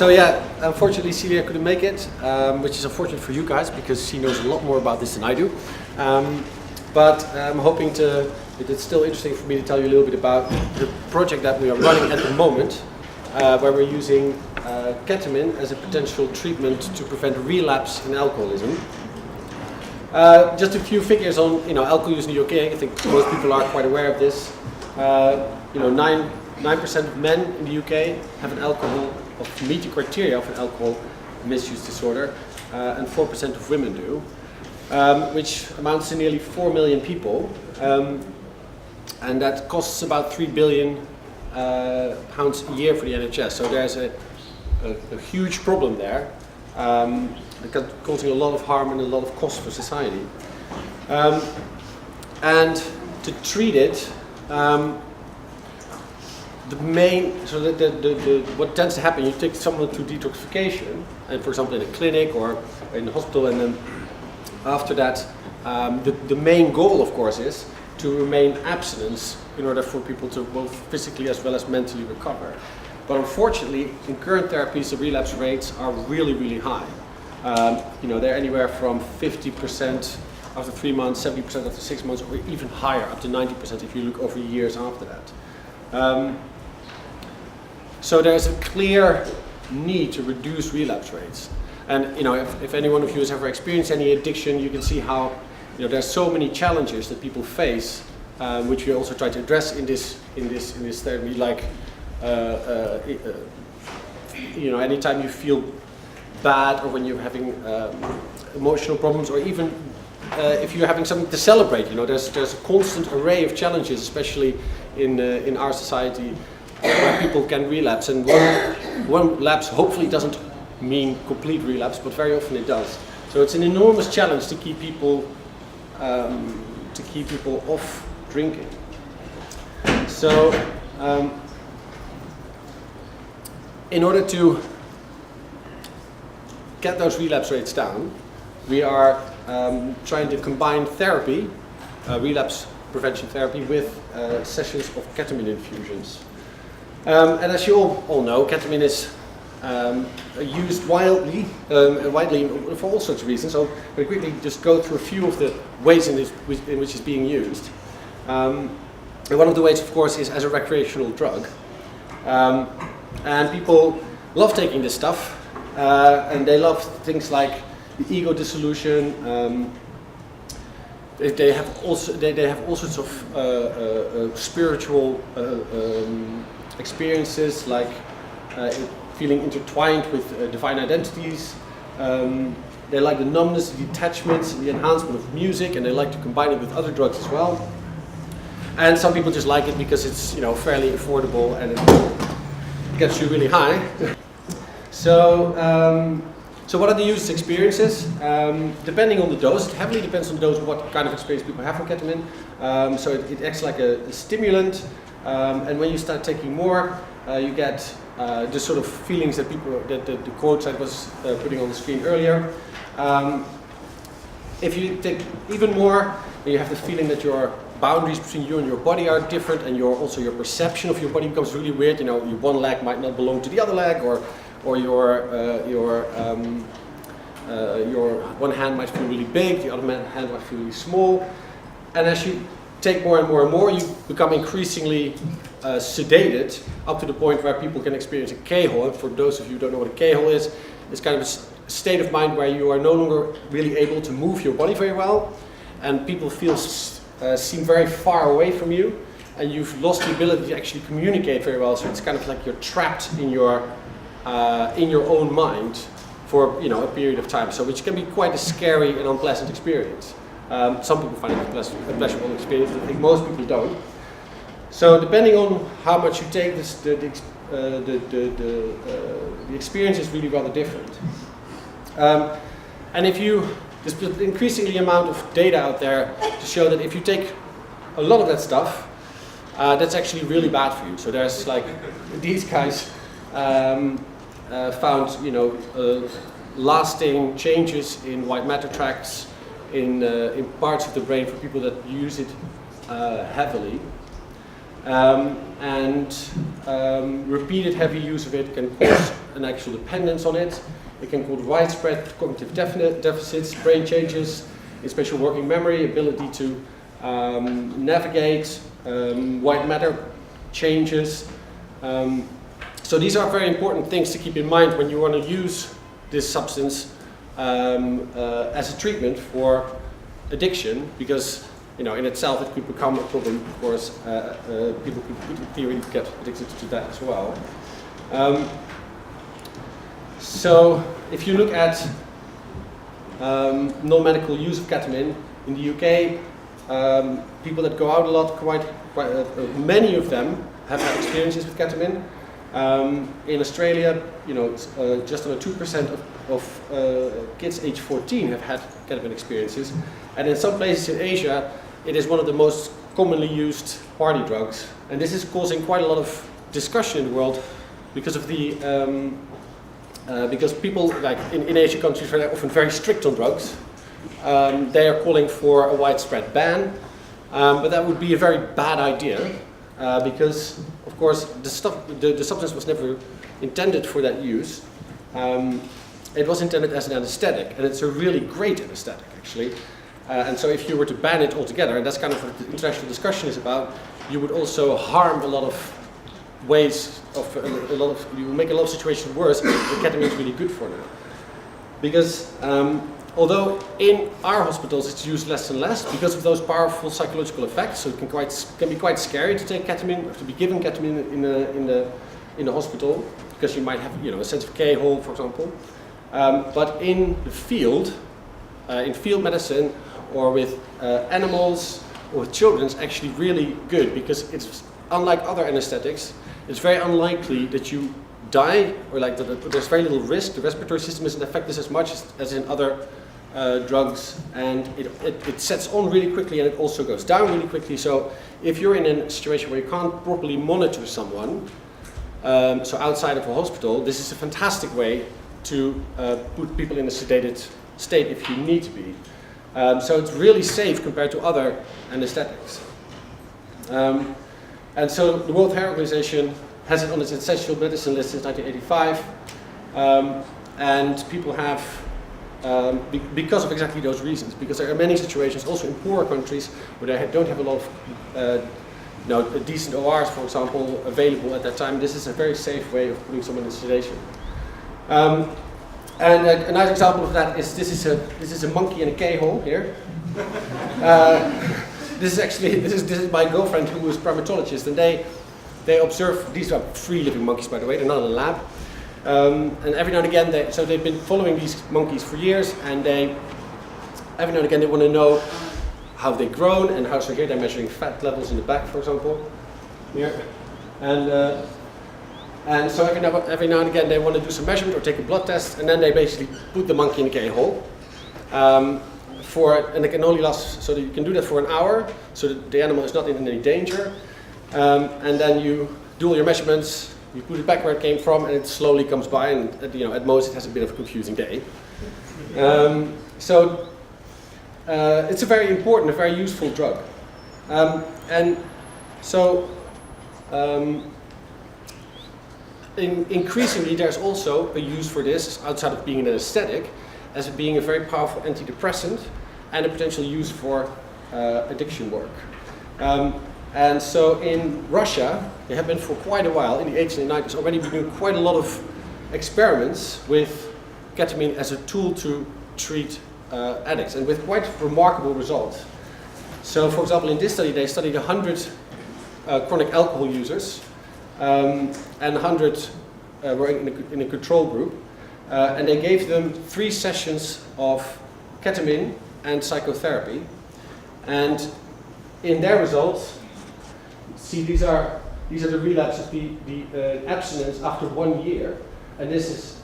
So yeah, unfortunately Celia couldn't make it, which is unfortunate for you guys because she knows a lot more about this than I do. But I'm hoping it's still interesting for me to tell you a little bit about the project that we are running at the moment, where we're using ketamine as a potential treatment to prevent relapse in alcoholism. Just a few figures on alcohol use in the UK. I think most people are quite aware of this. 9% of men in the UK have an meet the criteria of an alcohol misuse disorder, and 4% of women do, which amounts to nearly 4 million people, and that costs about £3 billion pounds a year for the NHS. So there's a huge problem there, causing a lot of harm and a lot of cost for society. And to treat it, what tends to happen, you take someone to detoxification, and for example in a clinic or in the hospital, and then after that, the main goal, of course, is to remain abstinence in order for people to both physically as well as mentally recover. But unfortunately, in current therapies, the relapse rates are really, really high. They're anywhere from 50% after 3 months, 70% after 6 months, or even higher, up to 90% if you look over years after that. So there's a clear need to reduce relapse rates. And if any one of you has ever experienced any addiction, you can see how there's so many challenges that people face, which we also try to address in this therapy. Like anytime you feel bad, or when you're having emotional problems, or even if you're having something to celebrate, there's a constant array of challenges, especially in our society, where people can relapse. And one lapse hopefully doesn't mean complete relapse, but very often it does. So it's an enormous challenge to keep people off drinking. So in order to get those relapse rates down, we are trying to combine therapy, relapse prevention therapy, with sessions of ketamine infusions. And as you all know, ketamine is used widely for all sorts of reasons. So we'll quickly just go through a few of the ways in which it's being used. And one of the ways, of course, is as a recreational drug. And people love taking this stuff, and they love things like the ego dissolution. They have all sorts of spiritual experiences, like feeling intertwined with divine identities. They like the numbness, the detachment, the enhancement of music, and they like to combine it with other drugs as well. And some people just like it because it's fairly affordable and it gets you really high. So what are the user's experiences? Depending on the dose, it heavily depends on the dose, what kind of experience people have from ketamine. So it acts like a stimulant, and when you start taking more, you get the sort of feelings that the quotes I was putting on the screen earlier. If you take even more, you have the feeling that your boundaries between you and your body are different, and your perception of your body becomes really weird. Your one leg might not belong to the other leg, or your one hand might feel really big, the other hand might feel really small. And as you take more and more and more, you become increasingly sedated, up to the point where people can experience a K-hole. And for those of you who don't know what a K-hole is, it's kind of a state of mind where you are no longer really able to move your body very well, and people seem very far away from you, and you've lost the ability to actually communicate very well. So it's kind of like you're trapped in your own mind for a period of time. So which can be quite a scary and unpleasant experience. Some people find it a pleasurable experience. I think most people don't. So depending on how much you take, the experience is really rather different. And there's an increasingly amount of data out there to show that if you take a lot of that stuff, that's actually really bad for you. So there's like these guys found lasting changes in white matter tracts in parts of the brain for people that use it heavily. And repeated heavy use of it can cause an actual dependence on it. It can cause widespread cognitive deficits, brain changes, in spatial working memory, ability to navigate, white matter changes. So these are very important things to keep in mind when you want to use this substance as a treatment for addiction, because in itself it could become a problem. Of course, people could in theory get addicted to that as well. So if you look at non-medical use of ketamine in the UK, people that go out a lot, many of them have had experiences with ketamine. In Australia, just under 2% of kids age 14 have had ketamine experiences, and in some places in Asia, it is one of the most commonly used party drugs. And this is causing quite a lot of discussion in the world because of the because people like in Asian countries are often very strict on drugs. They are calling for a widespread ban, but that would be a very bad idea because, of course, the substance was never intended for that use. It was intended as an anaesthetic, and it's a really great anaesthetic, actually. And so if you were to ban it altogether, and that's kind of what the international discussion is about, you would also harm a lot of ways of, you will make a lot of situations worse, but ketamine is really good for now. Because although in our hospitals it's used less and less because of those powerful psychological effects, so it can be quite scary to take ketamine, or to be given ketamine in the hospital, because you might have a sense of K-hole, for example. But in the field, in field medicine, or with animals, or with children, it's actually really good, because it's unlike other anesthetics. It's very unlikely that you die, or like there's very little risk. The respiratory system isn't affected as much as in other drugs, and it sets on really quickly, and it also goes down really quickly. So if you're in a situation where you can't properly monitor someone, so outside of a hospital, this is a fantastic way to put people in a sedated state if you need to be. So it's really safe compared to other anesthetics. And so the World Health Organization has it on its essential medicine list since 1985. And people have, because of exactly those reasons, because there are many situations, also in poorer countries, where they don't have a lot of decent ORs, for example, available at that time. This is a very safe way of putting someone in sedation. And a nice example of that is this is a monkey in a K-hole here. This is my girlfriend, who is a primatologist, and they observe. These are free living monkeys, by the way. They're not in a lab. And every now and again, they've been following these monkeys for years, and every now and again they want to know how they've grown and how. So here they're measuring fat levels in the back, for example. Here, and so every now and again they want to do some measurement or take a blood test, and then they basically put the monkey in a K-hole. And it can only last, so that you can do that for an hour, so that the animal is not in any danger. And then you do all your measurements, you put it back where it came from, and it slowly comes by, and at most it has a bit of a confusing day. So it's a very important, a very useful drug. And so increasingly there's also a use for this outside of being an anesthetic, as being a very powerful antidepressant and a potential use for addiction work. And so in Russia, they have been for quite a while, in the 80s and 90s, already been doing quite a lot of experiments with ketamine as a tool to treat addicts, and with quite remarkable results. So for example, in this study, they studied 100 chronic alcohol users, and 100 were in a control group. And they gave them 3 sessions of ketamine and psychotherapy. And in their results, see, these are the relapses, the abstinence after 1 year. And this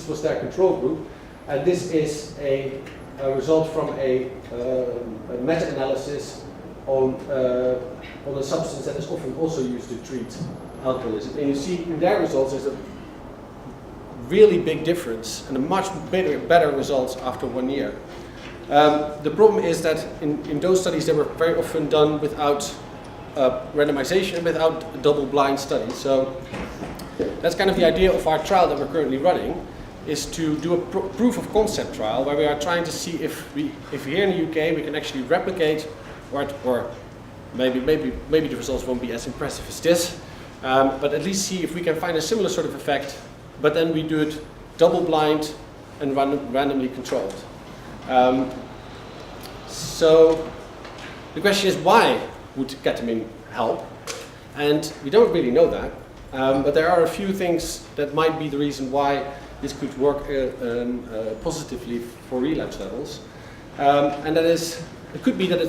was their control group. And this is a result from a meta-analysis on a substance that is often also used to treat alcoholism. And you see in their results there's a really big difference and a much better results after 1 year. The problem is that in those studies they were very often done without randomization, without double-blind studies. So That's kind of the idea of our trial that we're currently running, is to do a proof of concept trial where we are trying to see if here in the UK we can actually replicate, or maybe the results won't be as impressive as this, but at least see if we can find a similar sort of effect, but then we do it double-blind and randomly controlled. So the question is, why would ketamine help? And we don't really know that, but there are a few things that might be the reason why this could work positively for relapse levels. And that is, it could be that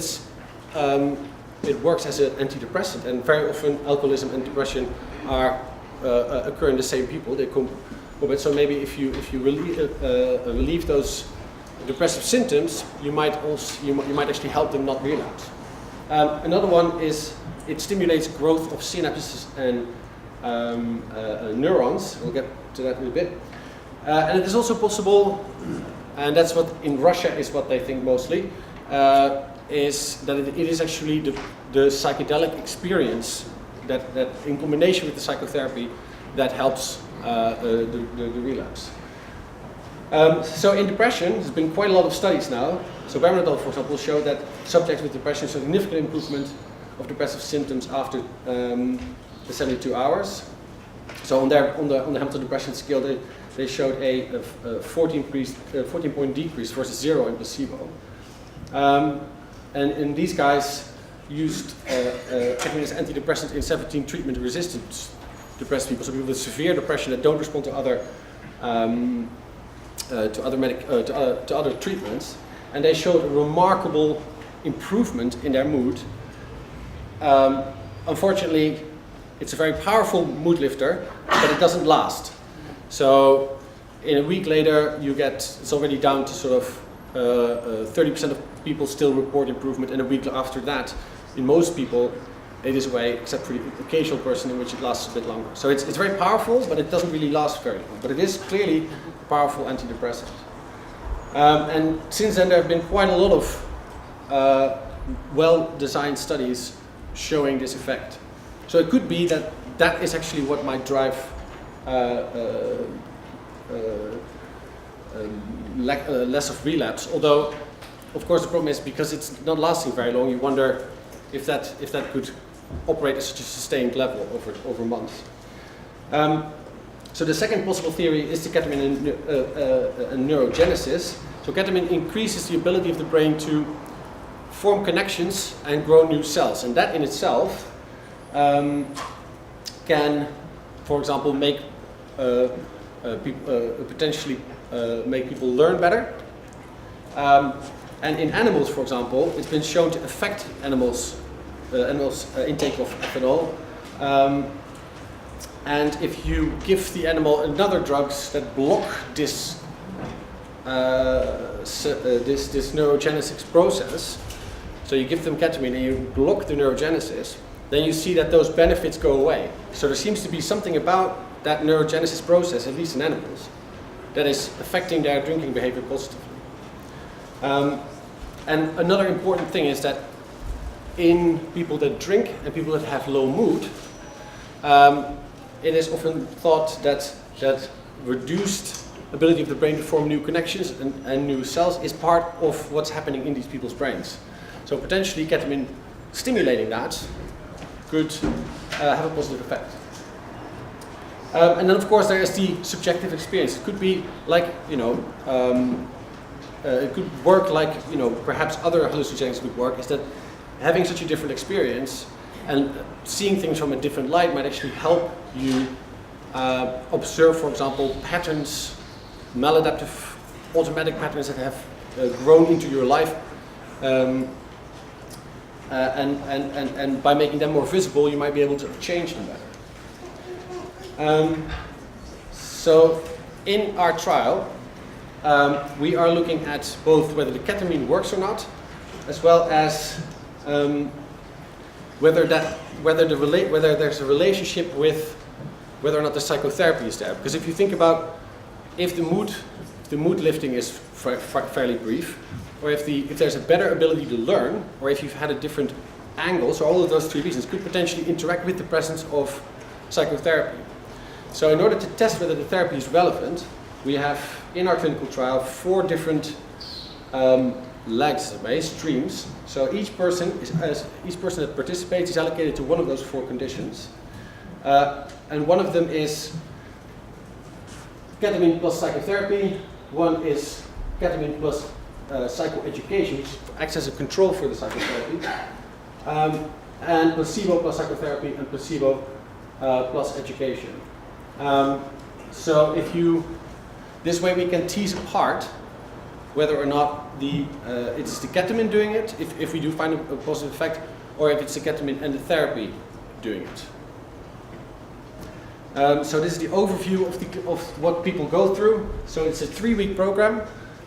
it works as an antidepressant, and very often alcoholism and depression occur in the same people. They come, so maybe if you relieve those depressive symptoms, you might actually help them not relapse. Another one is it stimulates growth of synapses and neurons. We'll get to that in a bit. And it is also possible, and that's what in Russia is what they think mostly, is that it is actually the psychedelic experience that in combination with the psychotherapy that helps the relapse. So in depression, there's been quite a lot of studies now. So Bernadette, for example, showed that subjects with depression showed significant improvement of depressive symptoms after the 72 hours. So on the Hamilton Depression Scale, they showed a 14-point decrease versus 0 in placebo. And these guys used ketamine as antidepressant in 17 treatment-resistant depressed people, so people with severe depression that don't respond to other treatments, and they showed a remarkable improvement in their mood. Unfortunately, it's a very powerful mood lifter, but it doesn't last. So in a week later, it's already down to sort of 30% of people still report improvement, and a week after that, in most people, it is away, except for the occasional person in which it lasts a bit longer. So it's very powerful, but it doesn't really last very long. But it is clearly a powerful antidepressant. And since then, there have been quite a lot of well-designed studies showing this effect. So it could be that is actually what might drive less of relapse. Although, of course, the problem is because it's not lasting very long. You wonder if that could operate at such a sustained level over months. So the second possible theory is the ketamine and neurogenesis. So ketamine increases the ability of the brain to form connections and grow new cells, and that in itself can, for example, make potentially make people learn better. And in animals, for example, it's been shown to affect animals' intake of ethanol. And if you give the animal another drugs that block this neurogenesis process, so you give them ketamine and you block the neurogenesis, then you see that those benefits go away. So there seems to be something about that neurogenesis process, at least in animals, that is affecting their drinking behavior positively. And another important thing is that in people that drink and people that have low mood, it is often thought that reduced ability of the brain to form new connections and new cells is part of what's happening in these people's brains. So potentially ketamine stimulating that could have a positive effect. And then of course there is the subjective experience. It could be like, it could work like, perhaps other hallucinogens could work, is that having such a different experience and seeing things from a different light might actually help you observe, for example, patterns, maladaptive automatic patterns that have grown into your life, and by making them more visible, you might be able to change them better. So in our trial, we are looking at both whether the ketamine works or not, as well as whether there's a relationship with whether or not the psychotherapy is there. Because if you think about if the mood lifting is fairly brief, or if there's a better ability to learn, or if you've had a different angle, so all of those three reasons could potentially interact with the presence of psychotherapy. So in order to test whether the therapy is relevant, we have in our clinical trial 4 different legs, streams. So each person that participates is allocated to one of those 4 conditions, and one of them is ketamine plus psychotherapy. One is ketamine plus psychoeducation, which acts as a control for the psychotherapy, and placebo plus psychotherapy, and placebo plus education. So this way we can tease apart whether or not it's the ketamine doing it, if we do find a positive effect, or if it's the ketamine and the therapy doing it. So this is the overview of what people go through. So it's a 3-week program,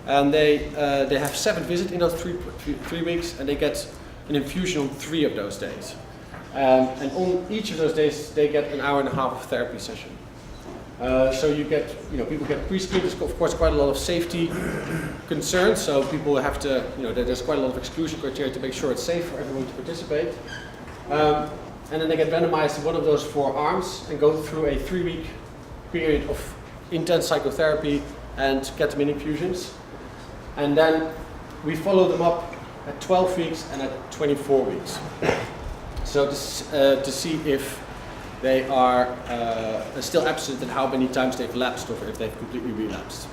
and they have 7 visits in those 3 weeks, and they get an infusion on 3 of those days. And on each of those days, they get an hour and a half of therapy session. So you get, people get pre-screened. There's of course quite a lot of safety concerns. So people have to, there's quite a lot of exclusion criteria to make sure it's safe for everyone to participate. And then they get randomized to one of those 4 arms and go through a 3-week period of intense psychotherapy and ketamine infusions. And then we follow them up at 12 weeks and at 24 weeks. So to see if they are still absent and how many times they've lapsed or if they've completely relapsed.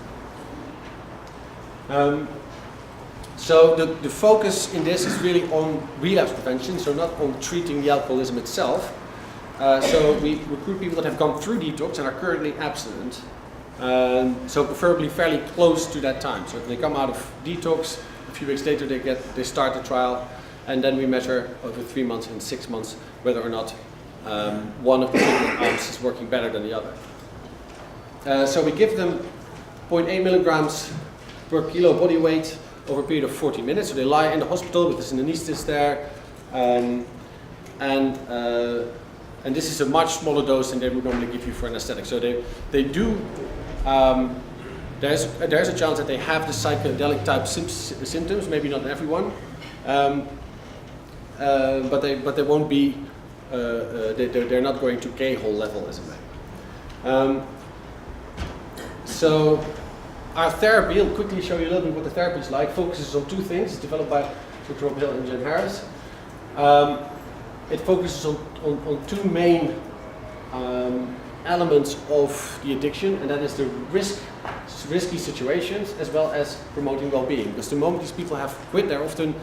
So the focus in this is really on relapse prevention, so not on treating the alcoholism itself. So we recruit people that have gone through detox and are currently abstinent. So preferably fairly close to that time. So if they come out of detox, a few weeks later they start the trial, and then we measure over 3 months and 6 months whether or not one of the treatment arms is working better than the other. So we give them 0.8 milligrams per kilo body weight over a period of 40 minutes. So they lie in the hospital with an anesthetist there, and this is a much smaller dose than they would normally give you for anesthetic. So they do. There's a chance that they have the psychedelic type symptoms, maybe not everyone, but they won't be. They're not going to K-hole level as it may. So our therapy, I'll quickly show you a little bit what the therapy is like, focuses on 2 things. It's developed by Dr. Rob Hill and Jen Harris. It focuses on 2 main elements of the addiction, and that is the risky situations as well as promoting well-being. Because the moment these people have quit, they're often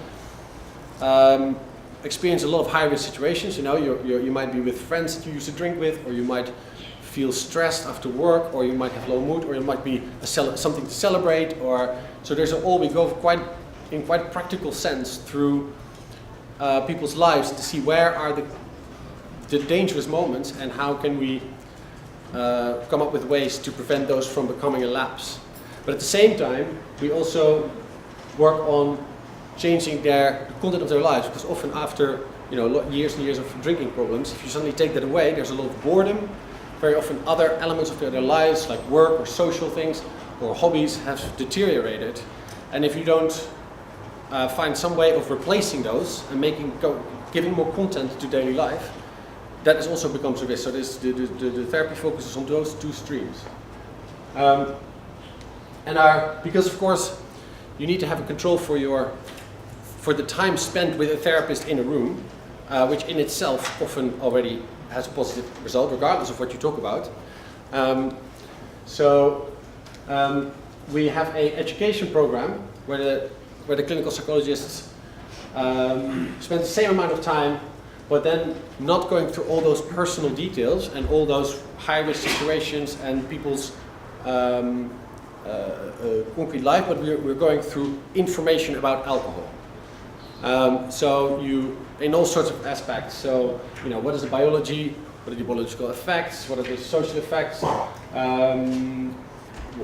experience a lot of high-risk situations. You might be with friends that you used to drink with, or you might feel stressed after work, or you might have low mood, or you might be something to celebrate, so we go in quite practical sense through people's lives to see where are the dangerous moments and how can we come up with ways to prevent those from becoming a lapse. But at the same time, we also work on changing the content of their lives, because often after years and years of drinking problems, if you suddenly take that away, there's a lot of boredom. Very often other elements of their lives, like work or social things or hobbies, have deteriorated. And if you don't find some way of replacing those and giving more content to daily life, that also becomes a risk. So the therapy focuses on those 2 streams. Because of course you need to have a control for the time spent with a therapist in a room, which in itself often already has a positive result, regardless of what you talk about. We have an education program where the clinical psychologists spend the same amount of time, but then not going through all those personal details and all those high-risk situations and people's concrete life, but we're going through information about alcohol. In all sorts of aspects. So, what is the biology? What are the biological effects? What are the social effects?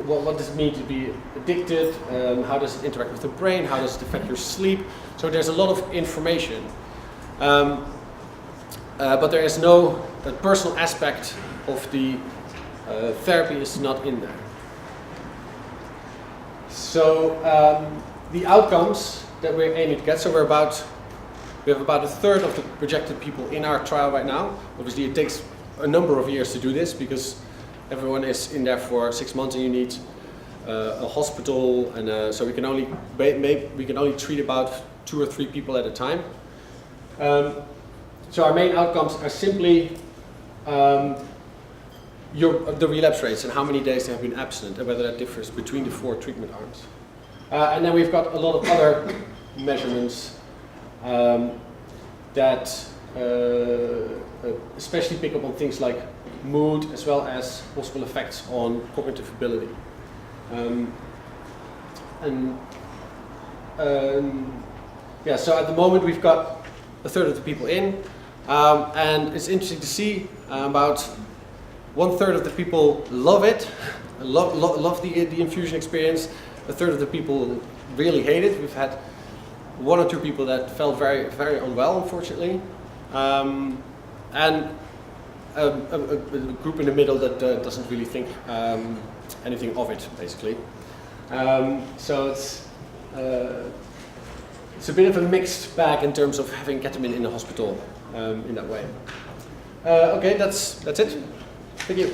What does it mean to be addicted? How does it interact with the brain? How does it affect your sleep? So there's a lot of information. But there is that personal aspect of the therapy is not in there. So the outcomes that we're aiming to get, so we have about a third of the projected people in our trial right now. Obviously it takes a number of years to do this because everyone is in there for 6 months and you need a hospital, and so we can only treat about 2 or 3 people at a time. So our main outcomes are simply the relapse rates and how many days they have been abstinent and whether that differs between the 4 treatment arms. And then we've got a lot of other measurements that especially pick up on things like mood as well as possible effects on cognitive ability. Yeah, so at the moment we've got a third of the people in, and it's interesting to see about 1/3 of the people love it, love the infusion experience. A third of the people really hate it. We've had 1 or 2 people that felt very, very unwell, unfortunately, and a group in the middle that doesn't really think anything of it, basically. So it's a bit of a mixed bag in terms of having ketamine in the hospital in that way. Okay, that's it. Thank you.